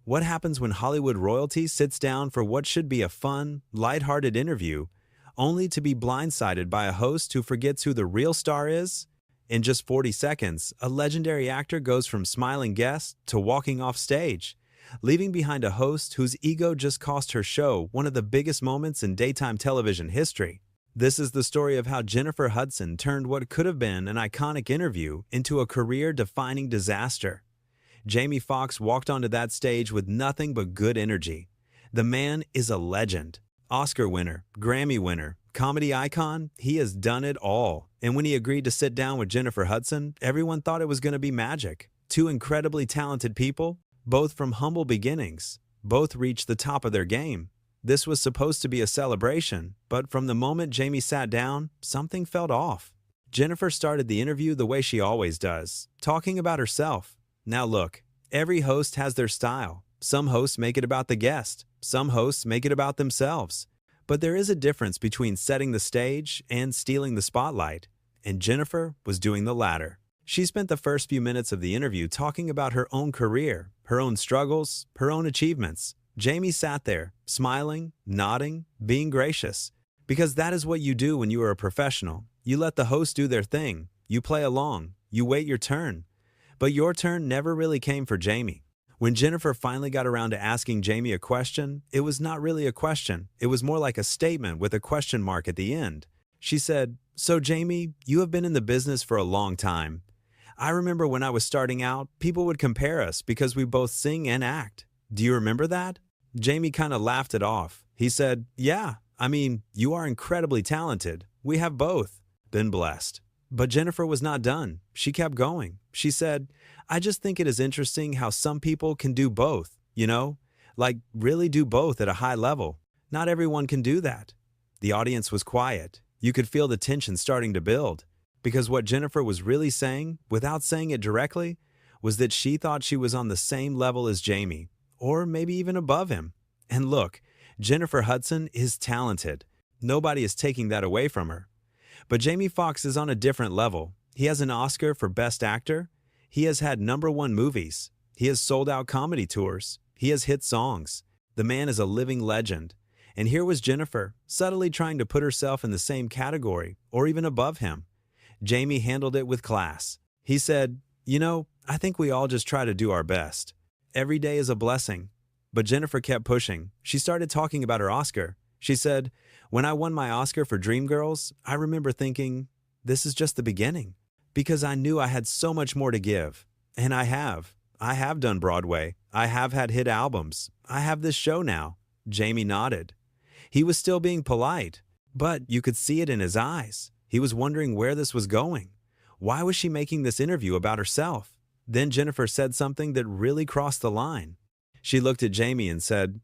What happens when Hollywood royalty sits down for what should be a fun, lighthearted interview, only to be blindsided by a host who forgets who the real star is? In just 40 seconds, a legendary actor goes from smiling guest to walking off stage, leaving behind a host whose ego just cost her show one of the biggest moments in daytime television history. This is the story of how Jennifer Hudson turned what could have been an iconic interview into a career-defining disaster. Jamie Foxx walked onto that stage with nothing but good energy. The man is a legend. Oscar winner, Grammy winner, comedy icon, he has done it all. And when he agreed to sit down with Jennifer Hudson, everyone thought it was going to be magic. Two incredibly talented people, both from humble beginnings, both reached the top of their game. This was supposed to be a celebration, but from the moment Jamie sat down, something felt off. Jennifer started the interview the way she always does, talking about herself. Now look, every host has their style. Some hosts make it about the guest. Some hosts make it about themselves. But there is a difference between setting the stage and stealing the spotlight. And Jennifer was doing the latter. She spent the first few minutes of the interview talking about her own career, her own struggles, her own achievements. Jamie sat there, smiling, nodding, being gracious. Because that is what you do when you are a professional. You let the host do their thing. You play along. You wait your turn. But your turn never really came for Jamie. When Jennifer finally got around to asking Jamie a question, it was not really a question. It was more like a statement with a question mark at the end. She said, "So Jamie, you have been in the business for a long time. I remember when I was starting out, people would compare us because we both sing and act. Do you remember that?" Jamie kind of laughed it off. He said, "Yeah, I mean, you are incredibly talented. We have both been blessed." But Jennifer was not done. She kept going. She said, "I just think it is interesting how some people can do both, like really do both at a high level. Not everyone can do that." The audience was quiet. You could feel the tension starting to build. Because what Jennifer was really saying, without saying it directly, was that she thought she was on the same level as Jamie, or maybe even above him. And look, Jennifer Hudson is talented. Nobody is taking that away from her. But Jamie Foxx is on a different level. He has an Oscar for Best Actor. He has had #1 movies. He has sold out comedy tours. He has hit songs. The man is a living legend. And here was Jennifer, subtly trying to put herself in the same category, or even above him. Jamie handled it with class. He said, "I think we all just try to do our best. Every day is a blessing." But Jennifer kept pushing. She started talking about her Oscar. She said, "When I won my Oscar for Dreamgirls, I remember thinking, this is just the beginning. Because I knew I had so much more to give. And I have. I have done Broadway. I have had hit albums. I have this show now." Jamie nodded. He was still being polite, but you could see it in his eyes. He was wondering where this was going. Why was she making this interview about herself? Then Jennifer said something that really crossed the line. She looked at Jamie and said,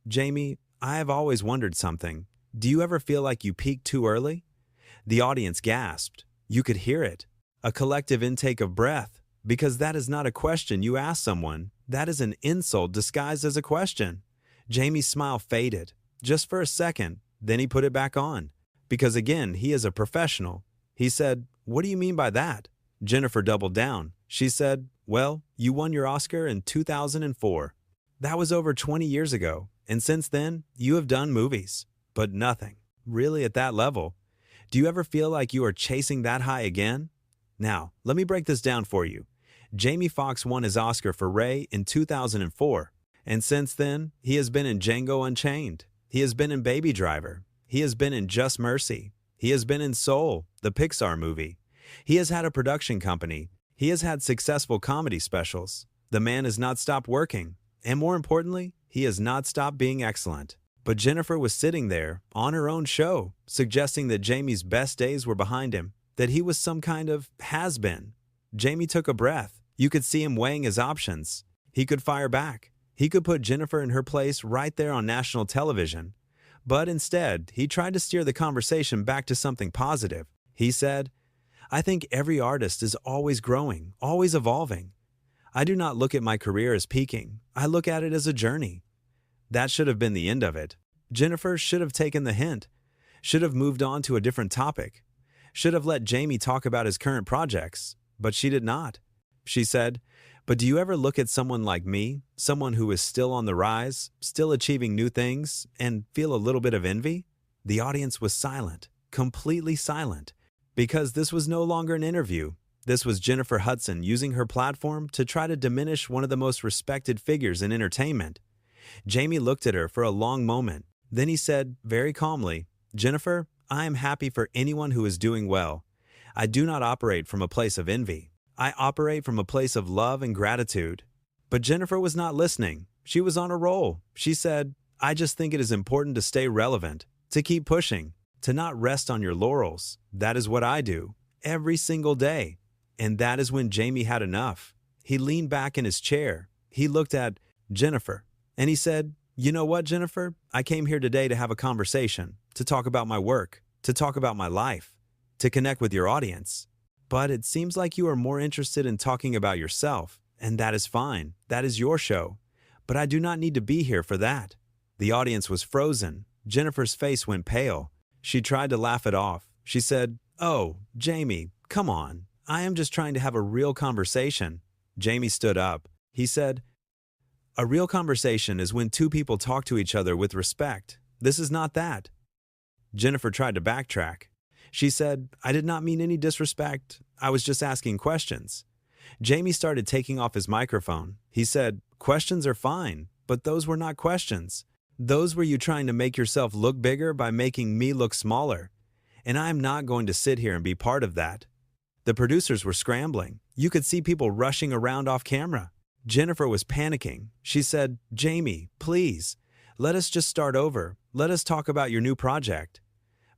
Jamie, I have always wondered something. Do you ever feel like you peaked too early?" The audience gasped. You could hear it. A collective intake of breath, because that is not a question you ask someone. That is an insult disguised as a question. Jamie's smile faded, just for a second, then he put it back on. Because again, he is a professional. He said, "What do you mean by that?" Jennifer doubled down. She said, "Well, you won your Oscar in 2004. That was over 20 years ago. And since then, you have done movies. But nothing, really at that level. Do you ever feel like you are chasing that high again?" Now, let me break this down for you. Jamie Foxx won his Oscar for Ray in 2004. And since then, he has been in Django Unchained. He has been in Baby Driver. He has been in Just Mercy. He has been in Soul, the Pixar movie. He has had a production company. He has had successful comedy specials. The man has not stopped working. And more importantly, he has not stopped being excellent. But Jennifer was sitting there, on her own show, suggesting that Jamie's best days were behind him, that he was some kind of has-been. Jamie took a breath. You could see him weighing his options. He could fire back. He could put Jennifer in her place right there on national television. But instead, he tried to steer the conversation back to something positive. He said, "I think every artist is always growing, always evolving. I do not look at my career as peaking. I look at it as a journey." That should have been the end of it. Jennifer should have taken the hint, should have moved on to a different topic, should have let Jamie talk about his current projects, but she did not. She said, But do you ever look at someone like me, someone who is still on the rise, still achieving new things, and feel a little bit of envy? The audience was silent, completely silent, because this was no longer an interview. This was Jennifer Hudson using her platform to try to diminish one of the most respected figures in entertainment. Jamie looked at her for a long moment. Then he said, very calmly, "Jennifer, I am happy for anyone who is doing well. I do not operate from a place of envy. I operate from a place of love and gratitude." But Jennifer was not listening. She was on a roll. She said, "I just think it is important to stay relevant, to keep pushing, to not rest on your laurels. That is what I do, every single day." And that is when Jamie had enough. He leaned back in his chair. He looked at Jennifer, and he said, "You know what, Jennifer? I came here today to have a conversation, to talk about my work, to talk about my life, to connect with your audience. But it seems like you are more interested in talking about yourself, and that is fine. That is your show. But I do not need to be here for that." The audience was frozen. Jennifer's face went pale. She tried to laugh it off. She said, "Oh, Jamie, come on. I am just trying to have a real conversation." Jamie stood up. He said, "A real conversation is when two people talk to each other with respect. This is not that." Jennifer tried to backtrack. She said, "I did not mean any disrespect. I was just asking questions." Jamie started taking off his microphone. He said, "Questions are fine, but those were not questions. Those were you trying to make yourself look bigger by making me look smaller. And I am not going to sit here and be part of that." The producers were scrambling. You could see people rushing around off camera. Jennifer was panicking. She said, "Jamie, please, let us just start over. Let us talk about your new project."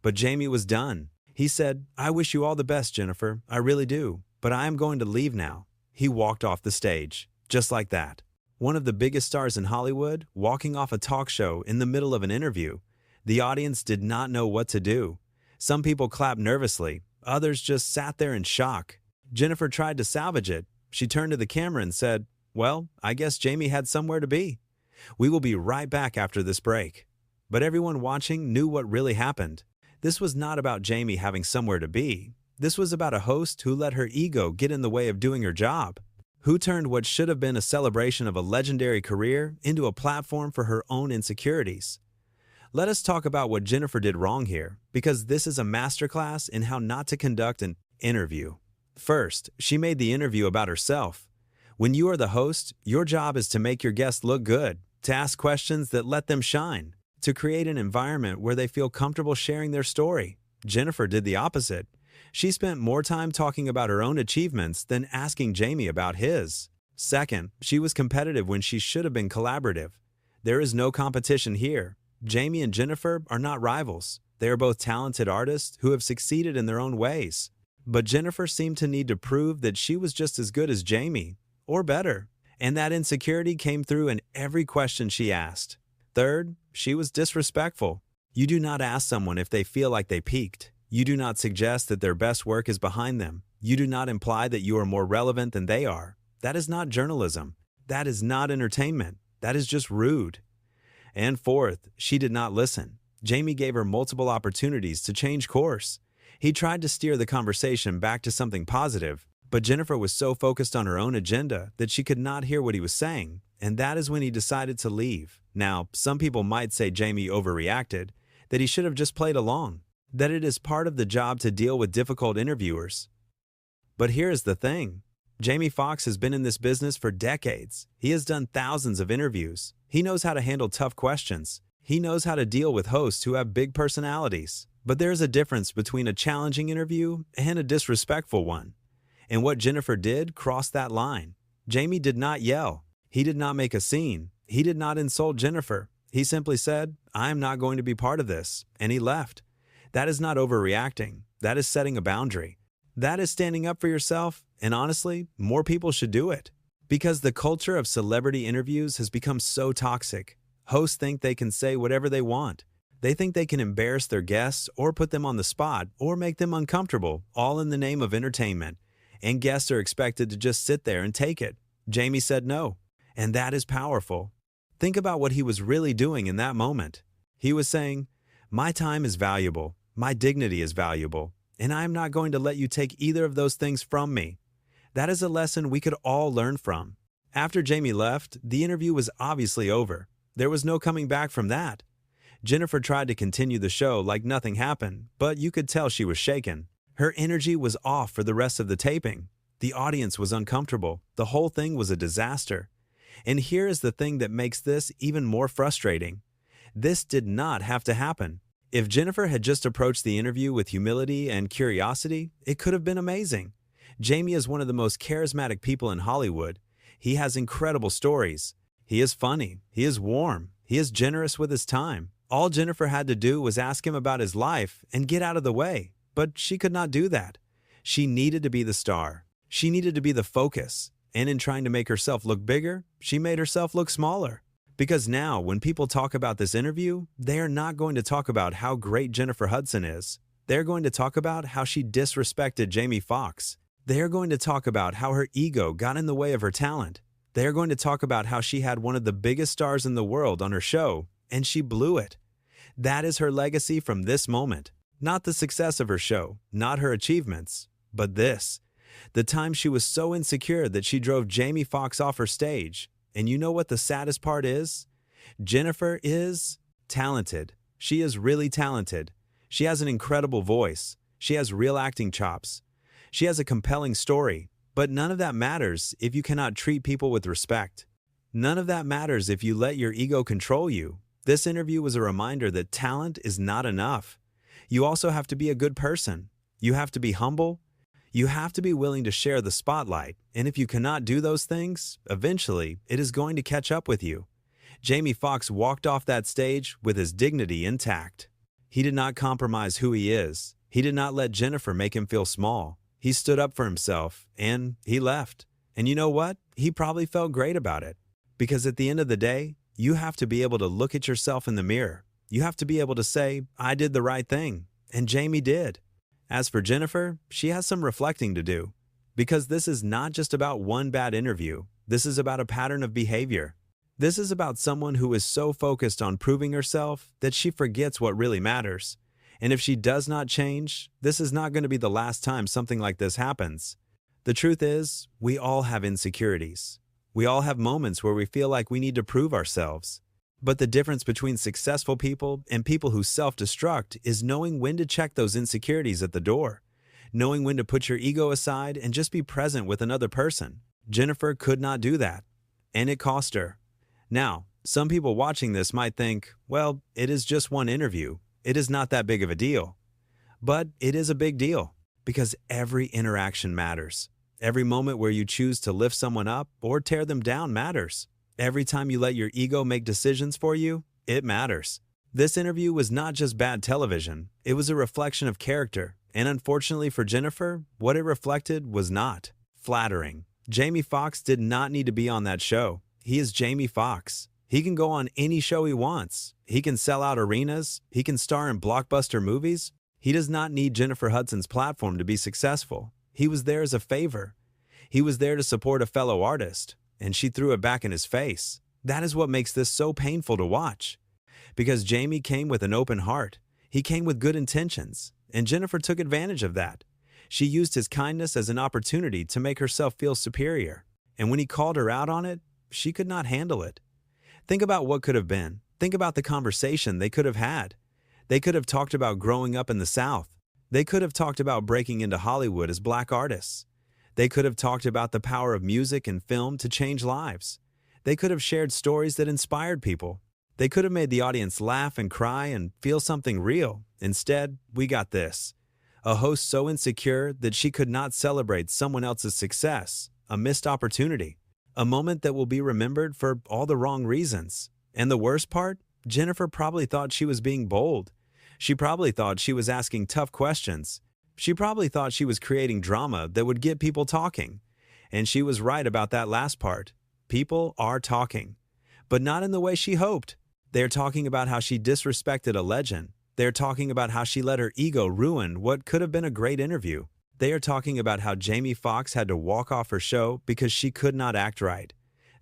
But Jamie was done. He said, "I wish you all the best, Jennifer. I really do. But I am going to leave now." He walked off the stage. Just like that. One of the biggest stars in Hollywood, walking off a talk show in the middle of an interview. The audience did not know what to do. Some people clapped nervously. Others just sat there in shock. Jennifer tried to salvage it. She turned to the camera and said, "Well, I guess Jamie had somewhere to be. We will be right back after this break." But everyone watching knew what really happened. This was not about Jamie having somewhere to be. This was about a host who let her ego get in the way of doing her job, who turned what should have been a celebration of a legendary career into a platform for her own insecurities. Let us talk about what Jennifer did wrong here, because this is a masterclass in how not to conduct an interview. First, she made the interview about herself. When you are the host, your job is to make your guests look good, to ask questions that let them shine, to create an environment where they feel comfortable sharing their story. Jennifer did the opposite. She spent more time talking about her own achievements than asking Jamie about his. Second, she was competitive when she should have been collaborative. There is no competition here. Jamie and Jennifer are not rivals. They are both talented artists who have succeeded in their own ways. But Jennifer seemed to need to prove that she was just as good as Jamie, or better, and that insecurity came through in every question she asked. Third, she was disrespectful. You do not ask someone if they feel like they peaked. You do not suggest that their best work is behind them. You do not imply that you are more relevant than they are. That is not journalism. That is not entertainment. That is just rude. And fourth, she did not listen. Jamie gave her multiple opportunities to change course. He tried to steer the conversation back to something positive, but Jennifer was so focused on her own agenda that she could not hear what he was saying, and that is when he decided to leave. Now, some people might say Jamie overreacted, that he should have just played along, that it is part of the job to deal with difficult interviewers. But here is the thing. Jamie Foxx has been in this business for decades. He has done thousands of interviews. He knows how to handle tough questions. He knows how to deal with hosts who have big personalities. But there is a difference between a challenging interview and a disrespectful one. And what Jennifer did crossed that line. Jamie did not yell. He did not make a scene. He did not insult Jennifer. He simply said, "I am not going to be part of this," and he left. That is not overreacting. That is setting a boundary. That is standing up for yourself, and honestly, more people should do it. Because the culture of celebrity interviews has become so toxic. Hosts think they can say whatever they want. They think they can embarrass their guests or put them on the spot or make them uncomfortable, all in the name of entertainment. And guests are expected to just sit there and take it. Jamie said no, and that is powerful. Think about what he was really doing in that moment. He was saying, "My time is valuable, my dignity is valuable, and I am not going to let you take either of those things from me." That is a lesson we could all learn from. After Jamie left, the interview was obviously over. There was no coming back from that. Jennifer tried to continue the show like nothing happened, but you could tell she was shaken. Her energy was off for the rest of the taping. The audience was uncomfortable. The whole thing was a disaster. And here is the thing that makes this even more frustrating. This did not have to happen. If Jennifer had just approached the interview with humility and curiosity, it could have been amazing. Jamie is one of the most charismatic people in Hollywood. He has incredible stories. He is funny. He is warm. He is generous with his time. All Jennifer had to do was ask him about his life and get out of the way. But she could not do that. She needed to be the star. She needed to be the focus. And in trying to make herself look bigger, she made herself look smaller. Because now, when people talk about this interview, they are not going to talk about how great Jennifer Hudson is. They're going to talk about how she disrespected Jamie Foxx. They are going to talk about how her ego got in the way of her talent. They are going to talk about how she had one of the biggest stars in the world on her show, and she blew it. That is her legacy from this moment. Not the success of her show, not her achievements, but this. The time she was so insecure that she drove Jamie Foxx off her stage. And you know what the saddest part is? Jennifer is talented. She is really talented. She has an incredible voice. She has real acting chops. She has a compelling story. But none of that matters if you cannot treat people with respect. None of that matters if you let your ego control you. This interview was a reminder that talent is not enough. You also have to be a good person. You have to be humble. You have to be willing to share the spotlight, and if you cannot do those things, eventually it is going to catch up with you. Jamie Foxx walked off that stage with his dignity intact. He did not compromise who he is. He did not let Jennifer make him feel small. He stood up for himself, and he left. And you know what? He probably felt great about it. Because at the end of the day, you have to be able to look at yourself in the mirror. You have to be able to say, I did the right thing, and Jamie did. As for Jennifer, she has some reflecting to do. Because this is not just about one bad interview. This is about a pattern of behavior. This is about someone who is so focused on proving herself that she forgets what really matters. And if she does not change, this is not going to be the last time something like this happens. The truth is, we all have insecurities. We all have moments where we feel like we need to prove ourselves. But the difference between successful people and people who self-destruct is knowing when to check those insecurities at the door, knowing when to put your ego aside and just be present with another person. Jennifer could not do that, and it cost her. Now, some people watching this might think, well, it is just one interview. It is not that big of a deal. But it is a big deal, because every interaction matters. Every moment where you choose to lift someone up or tear them down matters. Every time you let your ego make decisions for you, it matters. This interview was not just bad television, it was a reflection of character, and unfortunately for Jennifer, what it reflected was not flattering. Jamie Foxx did not need to be on that show. He is Jamie Foxx. He can go on any show he wants. He can sell out arenas. He can star in blockbuster movies. He does not need Jennifer Hudson's platform to be successful. He was there as a favor. He was there to support a fellow artist. And she threw it back in his face. That is what makes this so painful to watch. Because Jamie came with an open heart. He came with good intentions. And Jennifer took advantage of that. She used his kindness as an opportunity to make herself feel superior. And when he called her out on it, she could not handle it. Think about what could have been. Think about the conversation they could have had. They could have talked about growing up in the South. They could have talked about breaking into Hollywood as black artists. They could have talked about the power of music and film to change lives. They could have shared stories that inspired people. They could have made the audience laugh and cry and feel something real. Instead, we got this. A host so insecure that she could not celebrate someone else's success. A missed opportunity. A moment that will be remembered for all the wrong reasons. And the worst part? Jennifer probably thought she was being bold. She probably thought she was asking tough questions. She probably thought she was creating drama that would get people talking. And she was right about that last part. People are talking. But not in the way she hoped. They're talking about how she disrespected a legend. They're talking about how she let her ego ruin what could have been a great interview. They are talking about how Jamie Foxx had to walk off her show because she could not act right.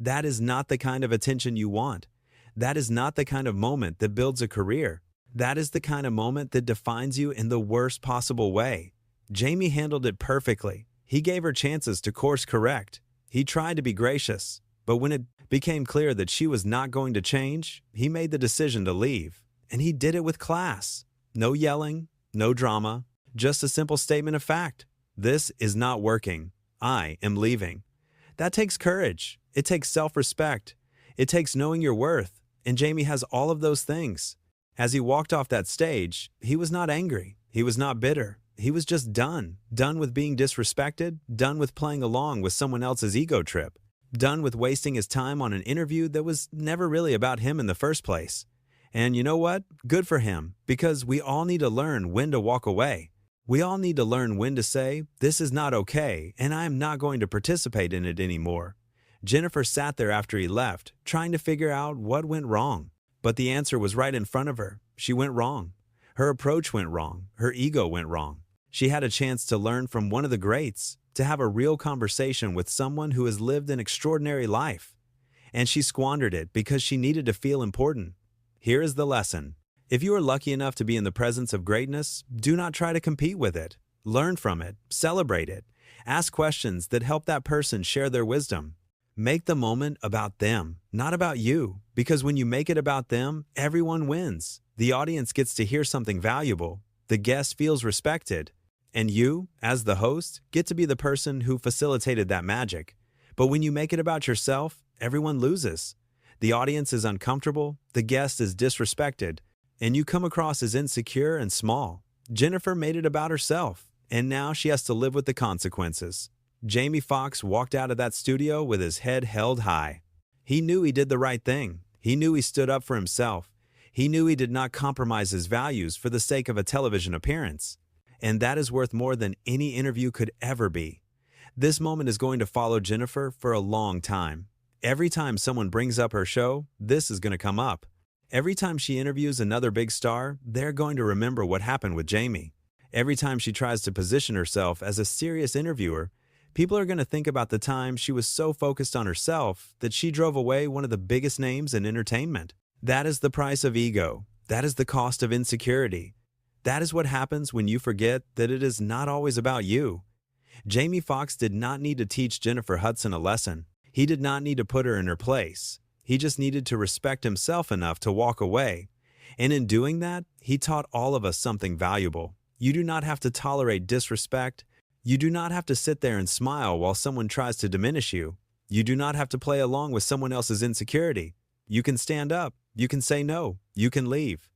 That is not the kind of attention you want. That is not the kind of moment that builds a career. That is the kind of moment that defines you in the worst possible way. Jamie handled it perfectly. He gave her chances to course correct. He tried to be gracious. But when it became clear that she was not going to change, he made the decision to leave. And he did it with class. No yelling, no drama, just a simple statement of fact. This is not working. I am leaving. That takes courage. It takes self-respect. It takes knowing your worth. And Jamie has all of those things. As he walked off that stage, he was not angry. He was not bitter. He was just done. Done with being disrespected. Done with playing along with someone else's ego trip. Done with wasting his time on an interview that was never really about him in the first place. And you know what? Good for him, because we all need to learn when to walk away. We all need to learn when to say, this is not okay, and I am not going to participate in it anymore. Jennifer sat there after he left, trying to figure out what went wrong. But the answer was right in front of her. She went wrong. Her approach went wrong. Her ego went wrong. She had a chance to learn from one of the greats, to have a real conversation with someone who has lived an extraordinary life. And she squandered it because she needed to feel important. Here is the lesson. If you are lucky enough to be in the presence of greatness, do not try to compete with it. Learn from it. Celebrate it. Ask questions that help that person share their wisdom. Make the moment about them, not about you, because when you make it about them, everyone wins. The audience gets to hear something valuable. The guest feels respected. And you, as the host, get to be the person who facilitated that magic. But when you make it about yourself, everyone loses. The audience is uncomfortable, the guest is disrespected, and you come across as insecure and small. Jennifer made it about herself, and now she has to live with the consequences. Jamie Foxx walked out of that studio with his head held high. He knew he did the right thing. He knew he stood up for himself. He knew he did not compromise his values for the sake of a television appearance. And that is worth more than any interview could ever be. This moment is going to follow Jennifer for a long time. Every time someone brings up her show, this is going to come up. Every time she interviews another big star, they're going to remember what happened with Jamie. Every time she tries to position herself as a serious interviewer, people are going to think about the time she was so focused on herself that she drove away one of the biggest names in entertainment. That is the price of ego. That is the cost of insecurity. That is what happens when you forget that it is not always about you. Jamie Foxx did not need to teach Jennifer Hudson a lesson. He did not need to put her in her place. He just needed to respect himself enough to walk away. And in doing that, he taught all of us something valuable. You do not have to tolerate disrespect. You do not have to sit there and smile while someone tries to diminish you. You do not have to play along with someone else's insecurity. You can stand up. You can say no. You can leave.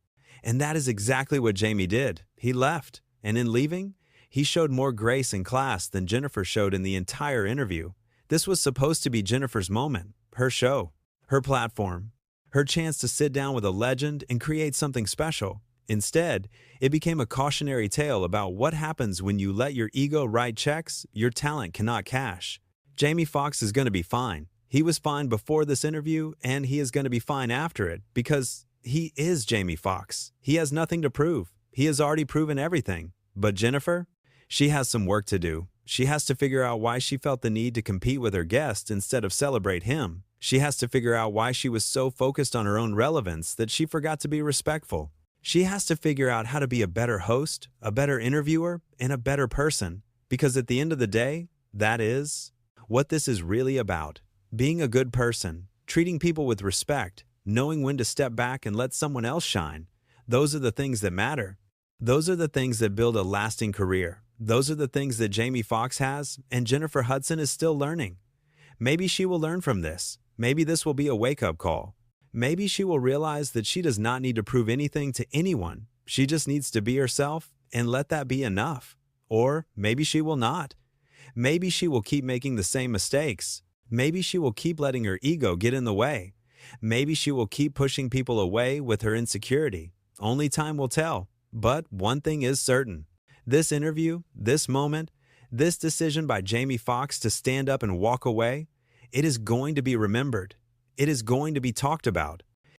And that is exactly what Jamie did. He left. And in leaving, he showed more grace and class than Jennifer showed in the entire interview. This was supposed to be Jennifer's moment, her show, her platform, her chance to sit down with a legend and create something special. Instead, it became a cautionary tale about what happens when you let your ego write checks your talent cannot cash. Jamie Foxx is going to be fine. He was fine before this interview, and he is going to be fine after it because he is Jamie Foxx. He has nothing to prove. He has already proven everything. But Jennifer, she has some work to do. She has to figure out why she felt the need to compete with her guest instead of celebrate him. She has to figure out why she was so focused on her own relevance that she forgot to be respectful. She has to figure out how to be a better host, a better interviewer, and a better person. Because at the end of the day, that is what this is really about. Being a good person, treating people with respect, knowing when to step back and let someone else shine. Those are the things that matter. Those are the things that build a lasting career. Those are the things that Jamie Foxx has, and Jennifer Hudson is still learning. Maybe she will learn from this. Maybe this will be a wake-up call. Maybe she will realize that she does not need to prove anything to anyone. She just needs to be herself and let that be enough. Or maybe she will not. Maybe she will keep making the same mistakes. Maybe she will keep letting her ego get in the way. Maybe she will keep pushing people away with her insecurity. Only time will tell. But one thing is certain. This interview, this moment, this decision by Jamie Foxx to stand up and walk away, it is going to be remembered. It is going to be talked about.